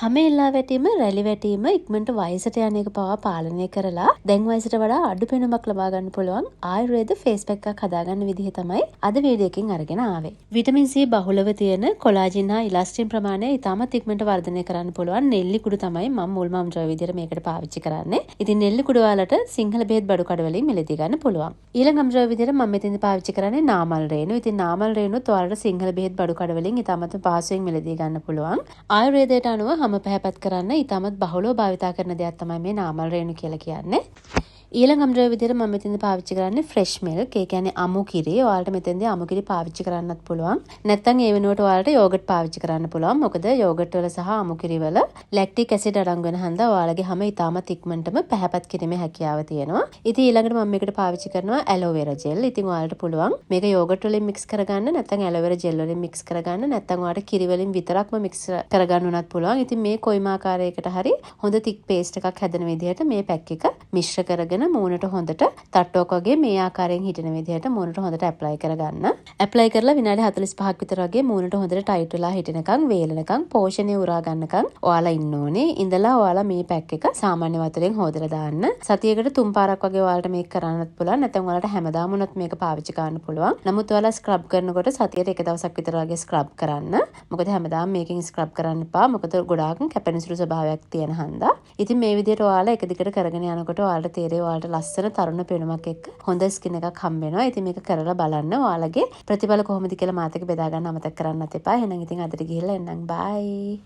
හැම එල්ලා වැටීම රැලි වැටීම ඉක්මනට වයසට යන එක පවා පාලනය කරලා දැන් වයසට වඩා අඩු පෙනුමක් ලබා ගන්න පුළුවන් ආයුර්වේද ෆේස් පැක් එකක් හදාගන්න විදිහ තමයි අද වීඩියෝ එකකින් අරගෙන ආවේ. විටමින් C බහුලව තියෙන කොලාජින් හා ඉලාස්ටින් ප්‍රමාණය ඉතාමත් ඉක්මනට වර්ධනය කරන්න පුළුවන් නෙල්ලි කුඩු තමයි මම මුල්ම ද්‍රව්‍ය විදිහට මේකට පාවිච්චි කරන්නේ. ඉතින් නෙල්ලි කුඩු වලට සිංහල බෙහෙත් බඩු කඩ වලින් මිලදී ගන්න පුළුවන්. ඊළඟ ද්‍රව්‍ය විදිහට මම මෙතෙන්දි පාවිච්චි කරන්නේ නාමල් රේණු. ඉතින් නාමල් රේණුත් ඔයාලට සිංහල බෙහෙත් බඩු කඩ වලින් ඉතාමත් පහසුවෙන් මිලදී ගන්න පුළුවන්. ආයුර්වේදයට අනුව හැම පැහැපත් කරන්න ඉතාමත් බහුලව භාවිතා කරන දෙයක් තමයි මේ නාමල් රේණු කියලා කියන්නේ. ඊළඟ අම්ද්‍රව්‍ය විදිහට මම මෙතෙන්ද පාවිච්චි කරන්නේ ෆ්‍රෙෂ් මිල්ක්. ඒ කියන්නේ අමු කිරි. ඔයාලට මෙතෙන්දී අමු කිරි පාවිච්චි කරන්නත් පුළුවන්. නැත්නම් ඒ වෙනුවට ඔයාලට යෝගට් පාවිච්චි කරන්න පුළුවන්. මොකද යෝගට් වල සහ අමු කිරි වල ලැක්ටික් ඇසිඩ් අඩංගු වෙන හන්දා ඔයාලගේ හැම ඉතාමත් ඉක්මනටම පැහැපත් කිරීමේ හැකියාව තියෙනවා. ඉතින් ඊළඟට මම මේකට පාවිච්චි කරනවා ඇලෝවෙරා ජෙල්. ඉතින් ඔයාලට පුළුවන් මේක යෝගට් වලින් මික්ස් කරගන්න නැත්නම් ඇලෝවෙරා ජෙල් වලින් මික්ස් කරගන්න නැත්නම් ඔයාලට කිරි වලින් විතරක්ම මික්ස් කරගන්න උනත් පුළුවන්. ඉතින් මේ කොයිම ආකාරයකට හරි හොඳ තික් පේස්ට් එකක් හැදෙන විදිහට මේ පැක් එක මිශ්‍ර කරගෙන මූණට හොඳට තට්ටුවක් වගේ මේ ආකාරයෙන් හිටින විදිහට මූණට හොඳට ඇප්ලයි කරගන්න. ඇප්ලයි කරලා විනාඩි 45ක් විතර වගේ මූණට හොඳට ටයිට් වෙලා හිටිනකන් වේලනකන් පෝෂණය උරා ගන්නකන් ඔයාලා ඉන්න ඕනේ. ඉඳලා ඔයාලා මේ පැක් එක සාමාන්‍ය වතුරෙන් හොදලා දාන්න. සතියකට 3 පාරක් වගේ ඔයාලට මේක කරන්නත් පුළුවන්. නැත්නම් ඔයාලට හැමදාම උනත් මේක පාවිච්චි කරන්න පුළුවන්. නමුත් ඔයාලා ස්ක්‍රබ් කරනකොට සතියට එක දවසක් විතර වගේ ස්ක්‍රබ් කරන්න. මොකද හැමදාම මේකෙන් ස්ක්‍රබ් කරන්න එපා. මොකද ගොඩාක් කැපෙනසුළු ස්වභාවයක් තියෙන හන්දා. ඉතින් මේ විදිහට ඔයාලා එක දිගට කරගෙන යනකොට ඔයාලට තේරෙයි ඔයාලට ලස්සන තරුණ පෙනුමක් එක්ක හොඳ ස්කින් එකක් හම්බ වෙනවා. ඉතින් මේක කරලා බලන්න. ඔයාලගේ ප්‍රතිඵල කොහොමද කියලා මාත් එක්ක බෙදා ගන්න අමතක කරන්නත් එපා. එහෙනම් ඉතින් අදට ගිහිල්ලා එන්නම්. බයි.